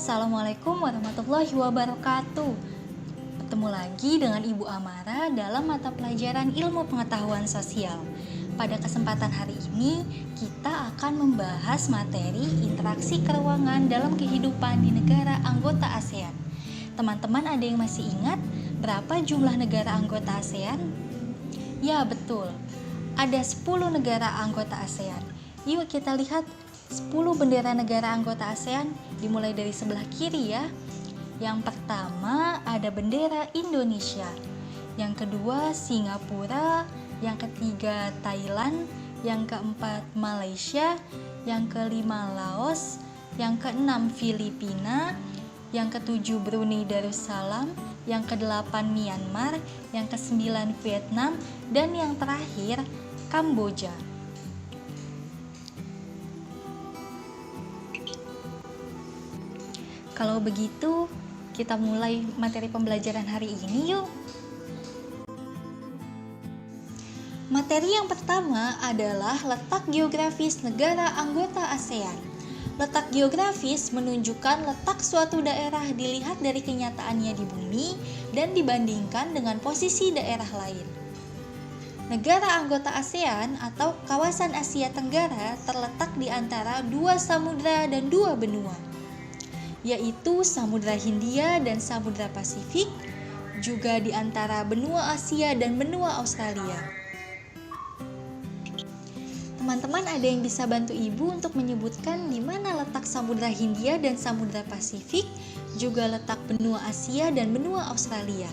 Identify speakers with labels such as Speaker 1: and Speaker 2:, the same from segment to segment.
Speaker 1: Assalamualaikum warahmatullahi wabarakatuh. Bertemu lagi dengan Ibu Amara dalam mata pelajaran Ilmu Pengetahuan Sosial. Pada kesempatan hari ini, kita akan membahas materi interaksi keuangan dalam kehidupan di negara anggota ASEAN. Teman-teman ada yang masih ingat berapa jumlah negara anggota ASEAN? Ya, betul. Ada 10 negara anggota ASEAN. Yuk kita lihat 10 bendera negara anggota ASEAN, dimulai dari sebelah kiri ya. Yang pertama ada bendera Indonesia, yang kedua Singapura, yang ketiga Thailand, yang keempat Malaysia, yang kelima Laos, yang keenam Filipina, yang ketujuh Brunei Darussalam, yang kedelapan Myanmar, yang kesembilan Vietnam, dan yang terakhir Kamboja. Kalau begitu, kita mulai materi pembelajaran hari ini yuk. Materi yang pertama adalah letak geografis negara anggota ASEAN. Letak geografis menunjukkan letak suatu daerah dilihat dari kenyataannya di bumi dan dibandingkan dengan posisi daerah lain. Negara anggota ASEAN atau kawasan Asia Tenggara terletak di antara dua samudra dan dua benua, yaitu Samudra Hindia dan Samudra Pasifik, juga di antara benua Asia dan benua Australia. Teman-teman ada yang bisa bantu Ibu untuk menyebutkan di mana letak Samudra Hindia dan Samudra Pasifik, juga letak benua Asia dan benua Australia?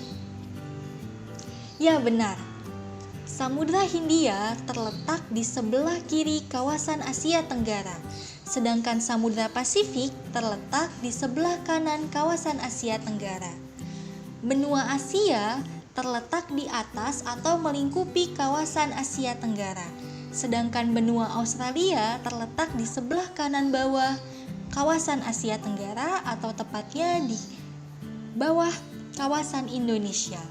Speaker 1: Ya, benar. Samudra Hindia terletak di sebelah kiri kawasan Asia Tenggara, sedangkan Samudra Pasifik terletak di sebelah kanan kawasan Asia Tenggara. Benua Asia terletak di atas atau melingkupi kawasan Asia Tenggara, sedangkan benua Australia terletak di sebelah kanan bawah kawasan Asia Tenggara atau tepatnya di bawah kawasan Indonesia.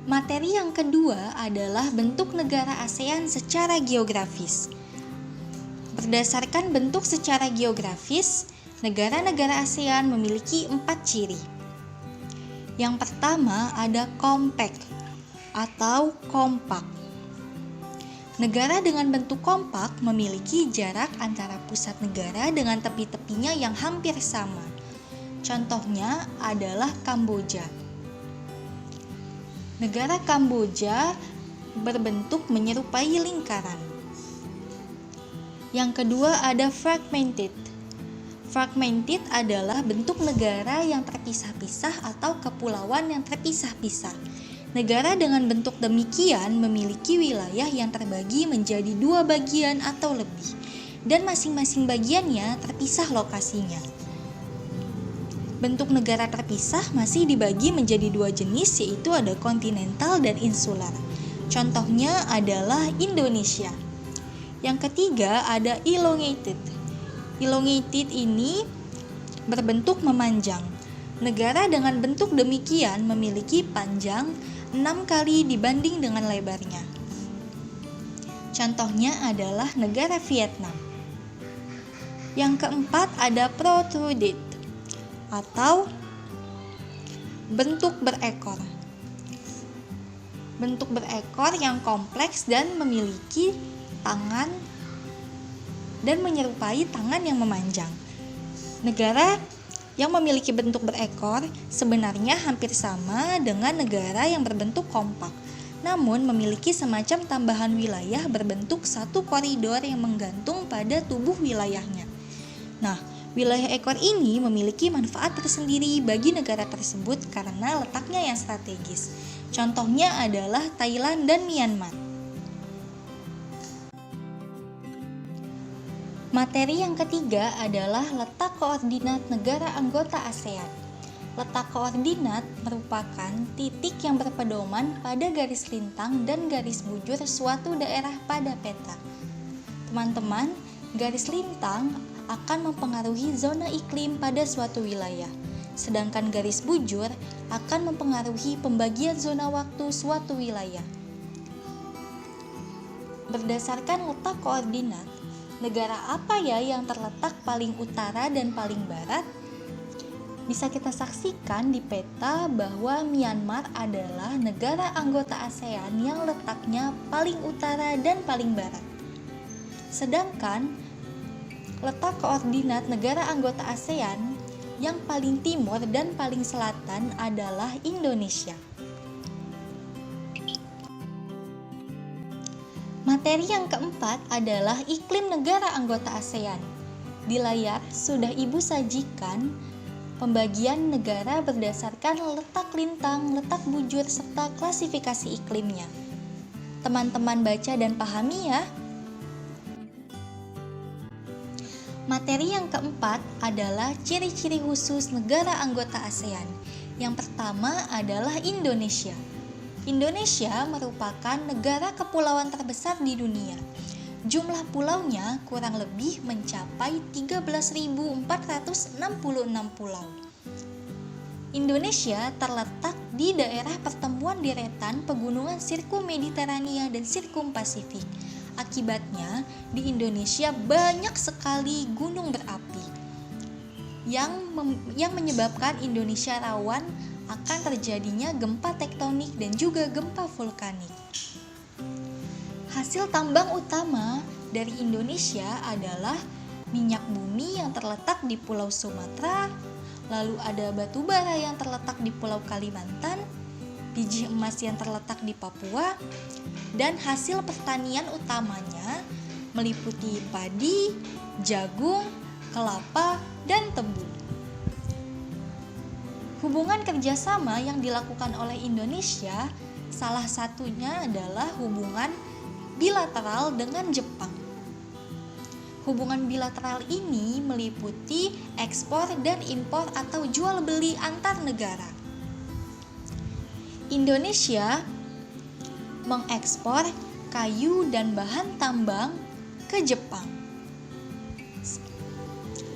Speaker 1: Materi yang kedua adalah bentuk negara ASEAN secara geografis. Berdasarkan bentuk secara geografis, negara-negara ASEAN memiliki 4 ciri. Yang pertama ada compact atau kompak. Negara dengan bentuk kompak memiliki jarak antara pusat negara dengan tepi-tepinya yang hampir sama. Contohnya adalah Kamboja. Negara Kamboja berbentuk menyerupai lingkaran. Yang kedua ada fragmented. Fragmented adalah bentuk negara yang terpisah-pisah atau kepulauan yang terpisah-pisah. Negara dengan bentuk demikian memiliki wilayah yang terbagi menjadi 2 bagian atau lebih, dan masing-masing bagiannya terpisah lokasinya. Bentuk negara terpisah masih dibagi menjadi 2 jenis, yaitu ada kontinental dan insular. Contohnya adalah Indonesia. Yang ketiga ada elongated. Elongated ini berbentuk memanjang. Negara dengan bentuk demikian memiliki panjang 6 kali dibanding dengan lebarnya. Contohnya adalah negara Vietnam. Yang keempat ada protruded atau bentuk berekor. Bentuk berekor yang kompleks dan memiliki tangan dan menyerupai tangan yang memanjang. Negara yang memiliki bentuk berekor sebenarnya hampir sama dengan negara yang berbentuk kompak, namun memiliki semacam tambahan wilayah berbentuk satu koridor yang menggantung pada tubuh wilayahnya. Nah, wilayah ekor ini memiliki manfaat tersendiri bagi negara tersebut karena letaknya yang strategis. Contohnya adalah Thailand dan Myanmar. Materi yang ketiga adalah letak koordinat negara anggota ASEAN. Letak koordinat merupakan titik yang berpedoman pada garis lintang dan garis bujur suatu daerah pada peta. Teman-teman, garis lintang akan mempengaruhi zona iklim pada suatu wilayah, sedangkan garis bujur akan mempengaruhi pembagian zona waktu suatu wilayah. Berdasarkan letak koordinat, Negara apa ya yang terletak paling utara dan paling barat? Bisa kita saksikan di peta bahwa Myanmar adalah negara anggota ASEAN yang letaknya paling utara dan paling barat. Sedangkan letak koordinat negara anggota ASEAN yang paling timur dan paling selatan adalah Indonesia. Materi yang keempat adalah iklim negara anggota ASEAN. Di layar sudah Ibu sajikan pembagian negara berdasarkan letak lintang, letak bujur, serta klasifikasi iklimnya. Teman-teman baca dan pahami ya. Materi yang keempat adalah ciri-ciri khusus negara anggota ASEAN. Yang pertama adalah Indonesia. Indonesia merupakan negara kepulauan terbesar di dunia. Jumlah pulaunya kurang lebih mencapai 13.466 pulau. Indonesia terletak di daerah pertemuan deretan pegunungan Sirkum-Mediterania dan Sirkum-Pasifik. Akibatnya, di Indonesia banyak sekali gunung berapi yang menyebabkan Indonesia rawan akan terjadinya gempa tektonik dan juga gempa vulkanik. Hasil tambang utama dari Indonesia adalah minyak bumi yang terletak di Pulau Sumatera, lalu ada batu bara yang terletak di Pulau Kalimantan, biji emas yang terletak di Papua, dan hasil pertanian utamanya meliputi padi, jagung, kelapa, dan tebu. Hubungan kerjasama yang dilakukan oleh Indonesia salah satunya adalah hubungan bilateral dengan Jepang. Hubungan bilateral ini meliputi ekspor dan impor atau jual beli antar negara. Indonesia mengekspor kayu dan bahan tambang ke Jepang.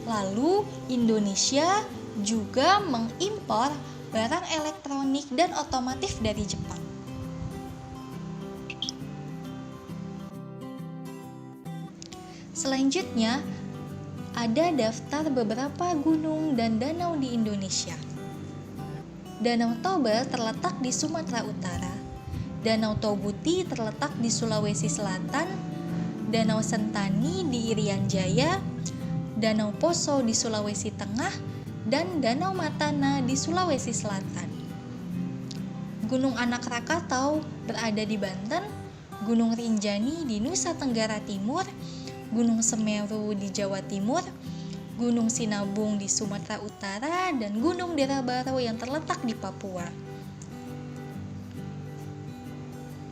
Speaker 1: Lalu Indonesia juga mengimpor barang elektronik dan otomotif dari Jepang. Selanjutnya, ada daftar beberapa gunung dan danau di Indonesia. Danau Toba terletak di Sumatera Utara, Danau Tobuti terletak di Sulawesi Selatan, Danau Sentani di Irian Jaya, Danau Poso di Sulawesi Tengah, dan Danau Matana di Sulawesi Selatan. Gunung Anak Rakatau berada di Banten, Gunung Rinjani di Nusa Tenggara Timur, Gunung Semeru di Jawa Timur, Gunung Sinabung di Sumatera Utara, dan Gunung Derabaro yang terletak di Papua.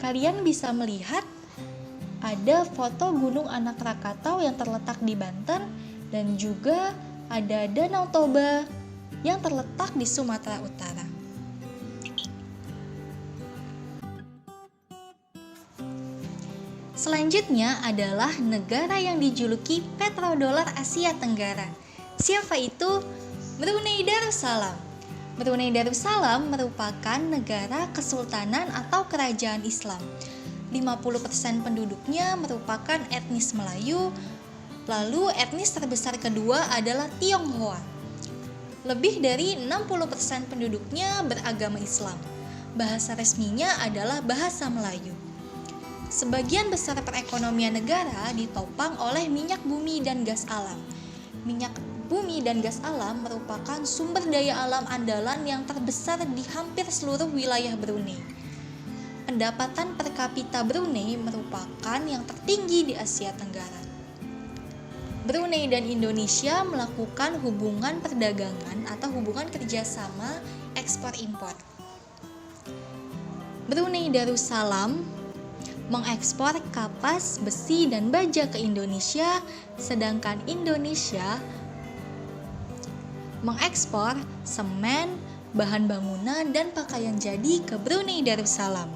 Speaker 1: Kalian bisa melihat ada foto Gunung Anak Rakatau yang terletak di Banten dan juga ada Danau Toba yang terletak di Sumatera Utara. Selanjutnya adalah negara yang dijuluki petrodolar Asia Tenggara. Siapa itu? Brunei Darussalam. Brunei Darussalam merupakan negara kesultanan atau kerajaan Islam. 50% penduduknya merupakan etnis Melayu, lalu etnis terbesar kedua adalah Tionghoa. Lebih dari 60% penduduknya beragama Islam. Bahasa resminya adalah bahasa Melayu. Sebagian besar perekonomian negara ditopang oleh minyak bumi dan gas alam. Minyak bumi dan gas alam merupakan sumber daya alam andalan yang terbesar di hampir seluruh wilayah Brunei. Pendapatan per kapita Brunei merupakan yang tertinggi di Asia Tenggara. Brunei dan Indonesia melakukan hubungan perdagangan atau hubungan kerjasama ekspor-impor. Brunei Darussalam mengekspor kapas, besi, dan baja ke Indonesia, sedangkan Indonesia mengekspor semen, bahan bangunan, dan pakaian jadi ke Brunei Darussalam.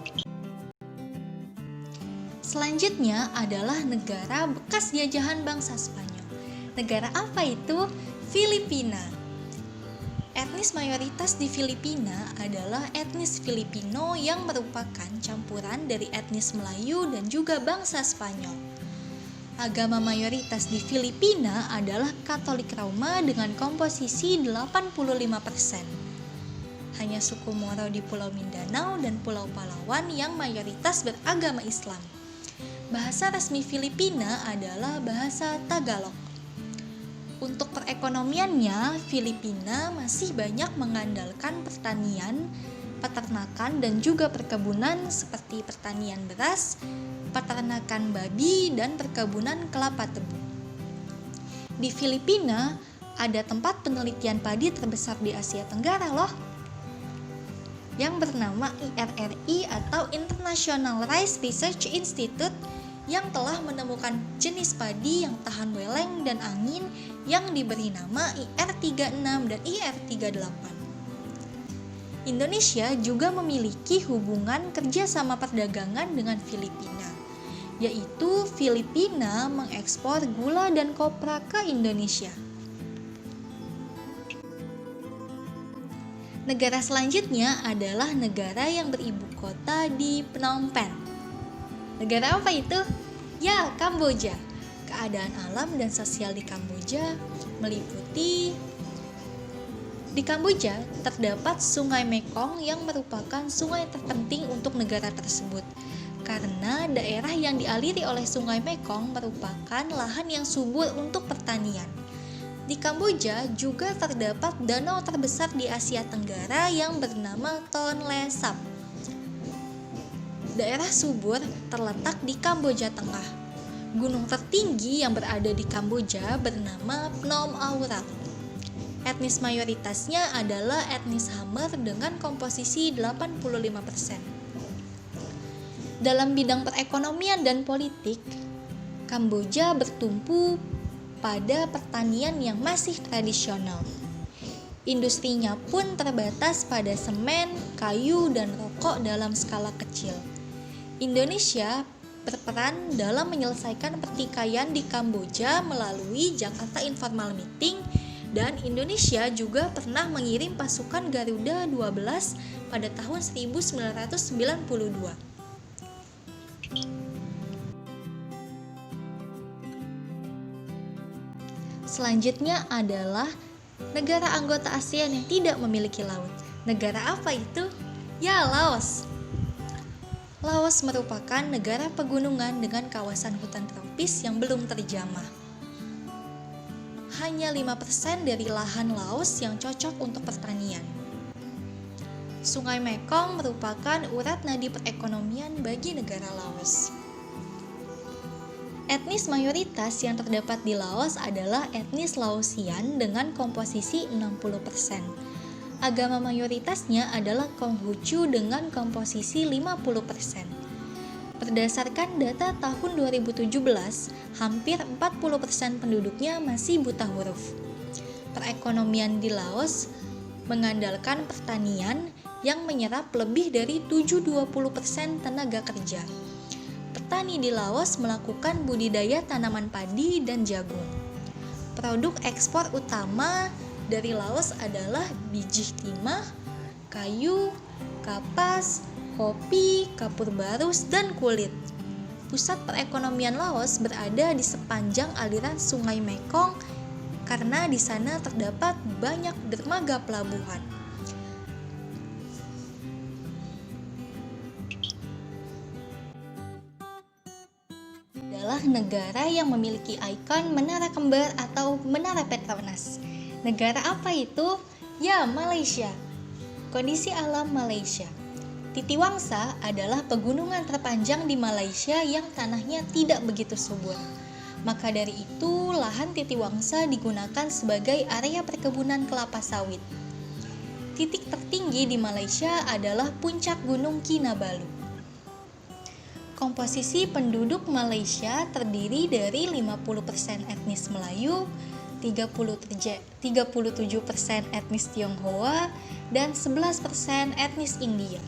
Speaker 1: Selanjutnya adalah negara bekas jajahan bangsa Spanyol. Negara apa itu? Filipina. Etnis mayoritas di Filipina adalah etnis Filipino yang merupakan campuran dari etnis Melayu dan juga bangsa Spanyol. Agama mayoritas di Filipina adalah Katolik Roma dengan komposisi 85%. Hanya suku Moro di Pulau Mindanao dan Pulau Palawan yang mayoritas beragama Islam. Bahasa resmi Filipina adalah bahasa Tagalog. Untuk perekonomiannya, Filipina masih banyak mengandalkan pertanian, peternakan, dan juga perkebunan seperti pertanian beras, peternakan babi, dan perkebunan kelapa tebu. Di Filipina, ada tempat penelitian padi terbesar di Asia Tenggara loh, yang bernama IRRI atau International Rice Research Institute, yang telah menemukan jenis padi yang tahan weleng dan angin yang diberi nama IR36 dan IR38. Indonesia juga memiliki hubungan kerjasama perdagangan dengan Filipina, yaitu Filipina mengekspor gula dan kopra ke Indonesia. Negara selanjutnya adalah negara yang beribu kota di Phnom Penh. Negara apa itu? Ya, Kamboja. Keadaan alam dan sosial di Kamboja meliputi: di Kamboja terdapat Sungai Mekong yang merupakan sungai terpenting untuk negara tersebut, karena daerah yang dialiri oleh Sungai Mekong merupakan lahan yang subur untuk pertanian. Di Kamboja juga terdapat danau terbesar di Asia Tenggara yang bernama Tonle Sap. Daerah subur terletak di Kamboja Tengah. Gunung tertinggi yang berada di Kamboja bernama Phnom Aurat. Etnis mayoritasnya adalah etnis Khmer dengan komposisi 85%. Dalam bidang perekonomian dan politik, Kamboja bertumpu pada pertanian yang masih tradisional. Industrinya pun terbatas pada semen, kayu, dan rokok dalam skala kecil. Indonesia berperan dalam menyelesaikan pertikaian di Kamboja melalui Jakarta Informal Meeting, dan Indonesia juga pernah mengirim pasukan Garuda 12 pada tahun 1992. Selanjutnya adalah negara anggota ASEAN yang tidak memiliki laut. Negara apa itu? Ya, Laos. Laos merupakan negara pegunungan dengan kawasan hutan tropis yang belum terjamah. Hanya 5% dari lahan Laos yang cocok untuk pertanian. Sungai Mekong merupakan urat nadi perekonomian bagi negara Laos. Etnis mayoritas yang terdapat di Laos adalah etnis Laosian dengan komposisi 60%. Agama mayoritasnya adalah Konghucu dengan komposisi 50%. Berdasarkan data tahun 2017, hampir 40% penduduknya masih buta huruf. Perekonomian di Laos mengandalkan pertanian yang menyerap lebih dari 20% tenaga kerja. Petani di Laos melakukan budidaya tanaman padi dan jagung. Produk ekspor utama dari Laos adalah biji timah, kayu, kapas, kopi, kapur barus, dan kulit. Pusat perekonomian Laos berada di sepanjang aliran Sungai Mekong karena di sana terdapat banyak dermaga pelabuhan. Adalah negara yang memiliki ikon Menara Kembar atau Menara Petronas. Negara apa itu? Ya, Malaysia. Kondisi alam Malaysia. Titiwangsa adalah pegunungan terpanjang di Malaysia yang tanahnya tidak begitu subur. Maka dari itu, lahan Titiwangsa digunakan sebagai area perkebunan kelapa sawit. Titik tertinggi di Malaysia adalah puncak Gunung Kinabalu. Komposisi penduduk Malaysia terdiri dari 50% etnis Melayu, 37% etnis Tionghoa, dan 11% etnis India.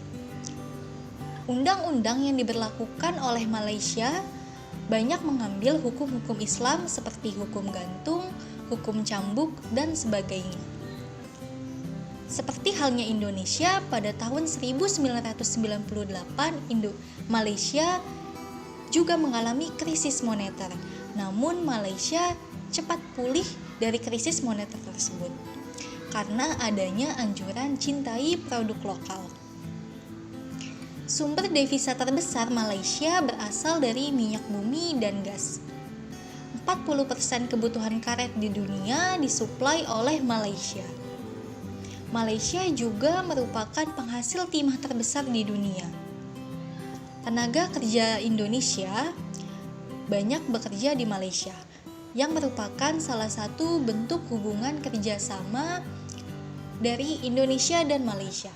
Speaker 1: Undang-undang yang diberlakukan oleh Malaysia banyak mengambil hukum-hukum Islam seperti hukum gantung, hukum cambuk, dan sebagainya. Seperti halnya Indonesia, pada tahun 1998 Malaysia juga mengalami krisis moneter. Namun Malaysia cepat pulih dari krisis moneter tersebut karena adanya anjuran cintai produk lokal. Sumber devisa terbesar Malaysia berasal dari minyak bumi dan gas. 40% kebutuhan karet di dunia disuplai oleh Malaysia. Malaysia juga merupakan penghasil timah terbesar di dunia. Tenaga kerja Indonesia banyak bekerja di Malaysia, yang merupakan salah satu bentuk hubungan kerjasama dari Indonesia dan Malaysia.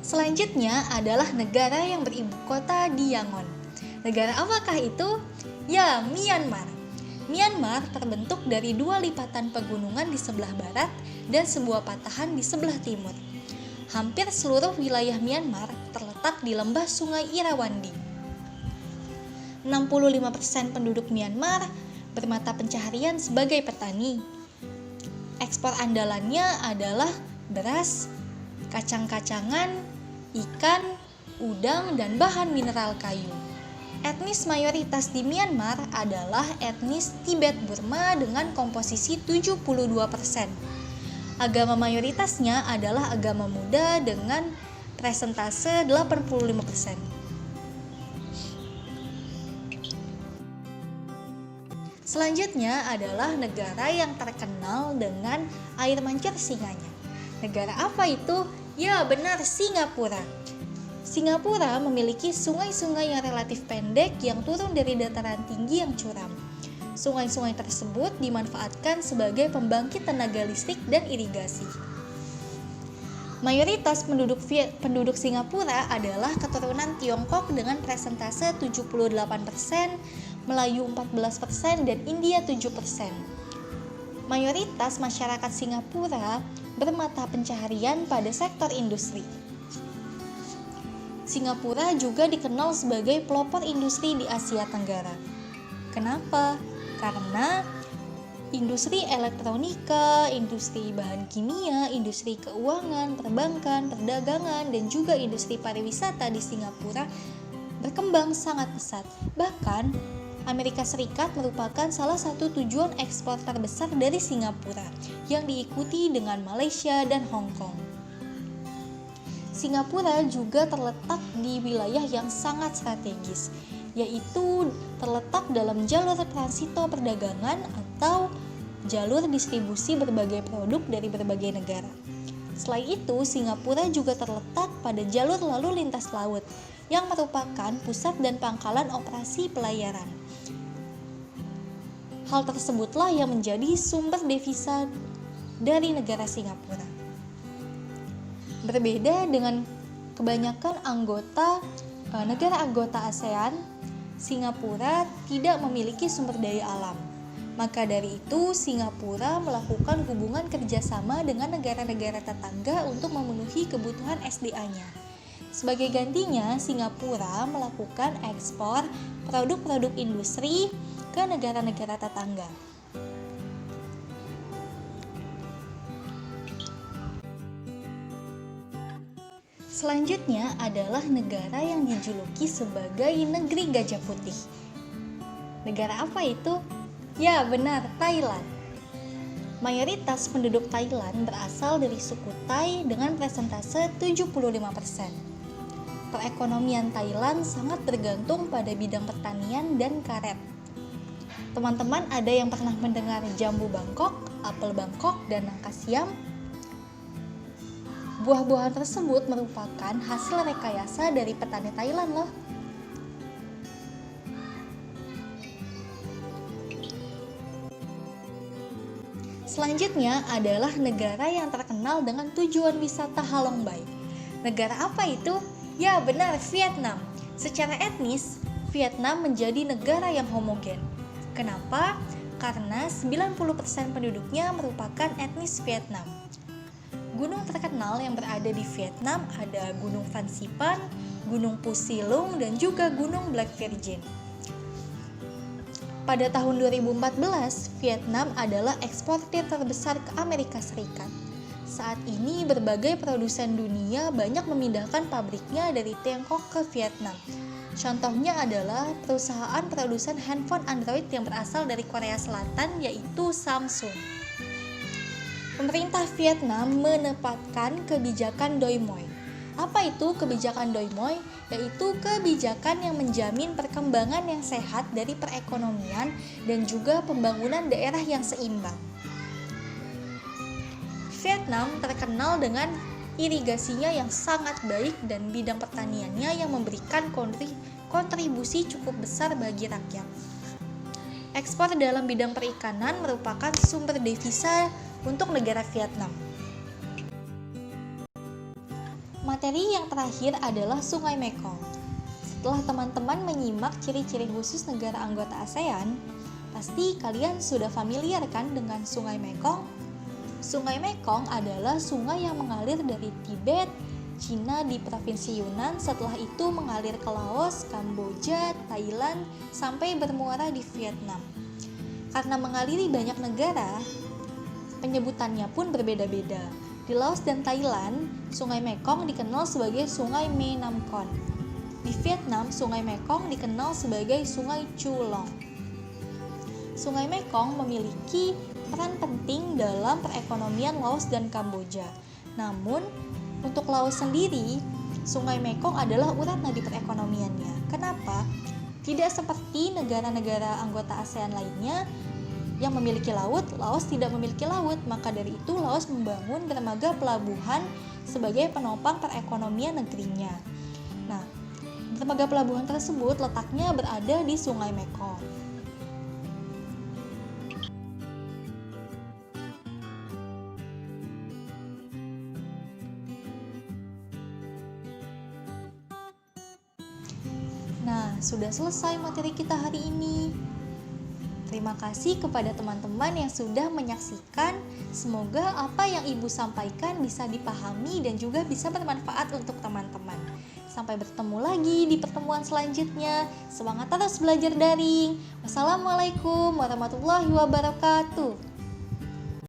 Speaker 1: Selanjutnya adalah negara yang beribu kota di Yangon. Negara apakah itu? Ya, Myanmar. Myanmar terbentuk dari 2 lipatan pegunungan di sebelah barat dan sebuah patahan di sebelah timur. Hampir seluruh wilayah Myanmar terletak di lembah Sungai Irrawaddy. 65% penduduk Myanmar bermata pencaharian sebagai petani. Ekspor andalannya adalah beras, kacang-kacangan, ikan, udang, dan bahan mineral kayu. Etnis mayoritas di Myanmar adalah etnis Tibet Burma dengan komposisi 72%. Agama mayoritasnya adalah agama Buddha dengan presentase 85%. Selanjutnya adalah negara yang terkenal dengan air mancur singanya. Negara apa itu? Ya, benar, Singapura. Singapura memiliki sungai-sungai yang relatif pendek yang turun dari dataran tinggi yang curam. Sungai-sungai tersebut dimanfaatkan sebagai pembangkit tenaga listrik dan irigasi. Mayoritas penduduk Singapura adalah keturunan Tiongkok dengan presentase 78%, Melayu 14%, dan India 7%. Mayoritas masyarakat Singapura bermata pencaharian pada sektor industri. Singapura juga dikenal sebagai pelopor industri di Asia Tenggara. Kenapa? Karena industri elektronika, industri bahan kimia, industri keuangan, perbankan, perdagangan, dan juga industri pariwisata di Singapura berkembang sangat pesat. Bahkan, Amerika Serikat merupakan salah satu tujuan ekspor terbesar dari Singapura, yang diikuti dengan Malaysia dan Hong Kong. Singapura juga terletak di wilayah yang sangat strategis, yaitu terletak dalam jalur transito perdagangan atau jalur distribusi berbagai produk dari berbagai negara. Selain itu, Singapura juga terletak pada jalur lalu lintas laut, yang merupakan pusat dan pangkalan operasi pelayaran. Hal tersebutlah yang menjadi sumber devisa dari negara Singapura. Berbeda dengan kebanyakan negara anggota ASEAN, Singapura tidak memiliki sumber daya alam. Maka dari itu, Singapura melakukan hubungan kerjasama dengan negara-negara tetangga untuk memenuhi kebutuhan SDA-nya. Sebagai gantinya, Singapura melakukan ekspor produk-produk industri ke negara-negara tetangga. Selanjutnya adalah negara yang dijuluki sebagai negeri gajah putih. Negara apa itu? Ya, benar, Thailand. Mayoritas penduduk Thailand berasal dari suku Thai dengan presentase 75%. Perekonomian Thailand sangat bergantung pada bidang pertanian dan karet. Teman-teman ada yang pernah mendengar jambu Bangkok, apel Bangkok, dan nangka siam? Buah-buahan tersebut merupakan hasil rekayasa dari petani Thailand loh. Selanjutnya adalah negara yang terkenal dengan tujuan wisata Halong Bay. Negara apa itu? Ya benar, Vietnam. Secara etnis, Vietnam menjadi negara yang homogen. Kenapa? Karena 90% penduduknya merupakan etnis Vietnam. Gunung terkenal yang berada di Vietnam ada Gunung Phan Xipang, Gunung Pusilung, dan juga Gunung Black Virgin. Pada tahun 2014, Vietnam adalah eksportir terbesar ke Amerika Serikat. Saat ini berbagai produsen dunia banyak memindahkan pabriknya dari Tiongkok ke Vietnam. Contohnya adalah perusahaan produsen handphone Android yang berasal dari Korea Selatan, yaitu Samsung. Pemerintah Vietnam menetapkan kebijakan Doi Moi. Apa itu kebijakan Doi Moi? Yaitu kebijakan yang menjamin perkembangan yang sehat dari perekonomian dan juga pembangunan daerah yang seimbang. Vietnam terkenal dengan irigasinya yang sangat baik dan bidang pertaniannya yang memberikan kontribusi cukup besar bagi rakyat. Ekspor dalam bidang perikanan merupakan sumber devisa untuk negara Vietnam. Materi yang terakhir adalah Sungai Mekong. Setelah teman-teman menyimak ciri-ciri khusus negara anggota ASEAN, pasti kalian sudah familiar kan dengan Sungai Mekong? Sungai Mekong adalah sungai yang mengalir dari Tibet, Cina di Provinsi Yunnan, setelah itu mengalir ke Laos, Kamboja, Thailand, sampai bermuara di Vietnam. Karena mengaliri banyak negara, penyebutannya pun berbeda-beda. Di Laos dan Thailand, Sungai Mekong dikenal sebagai Sungai Me Nam Kon. Di Vietnam, Sungai Mekong dikenal sebagai Sungai Chu Long. Sungai Mekong memiliki peran penting dalam perekonomian Laos dan Kamboja. Namun, untuk Laos sendiri, Sungai Mekong adalah urat nadi perekonomiannya. Kenapa? Tidak seperti negara-negara anggota ASEAN lainnya yang memiliki laut, Laos tidak memiliki laut. Maka dari itu, Laos membangun dermaga pelabuhan sebagai penopang perekonomian negerinya. Nah, dermaga pelabuhan tersebut letaknya berada di Sungai Mekong. Nah, sudah selesai materi kita hari ini. Terima kasih kepada teman-teman yang sudah menyaksikan. Semoga apa yang Ibu sampaikan bisa dipahami dan juga bisa bermanfaat untuk teman-teman. Sampai bertemu lagi di pertemuan selanjutnya. Semangat terus belajar daring. Wassalamualaikum warahmatullahi wabarakatuh.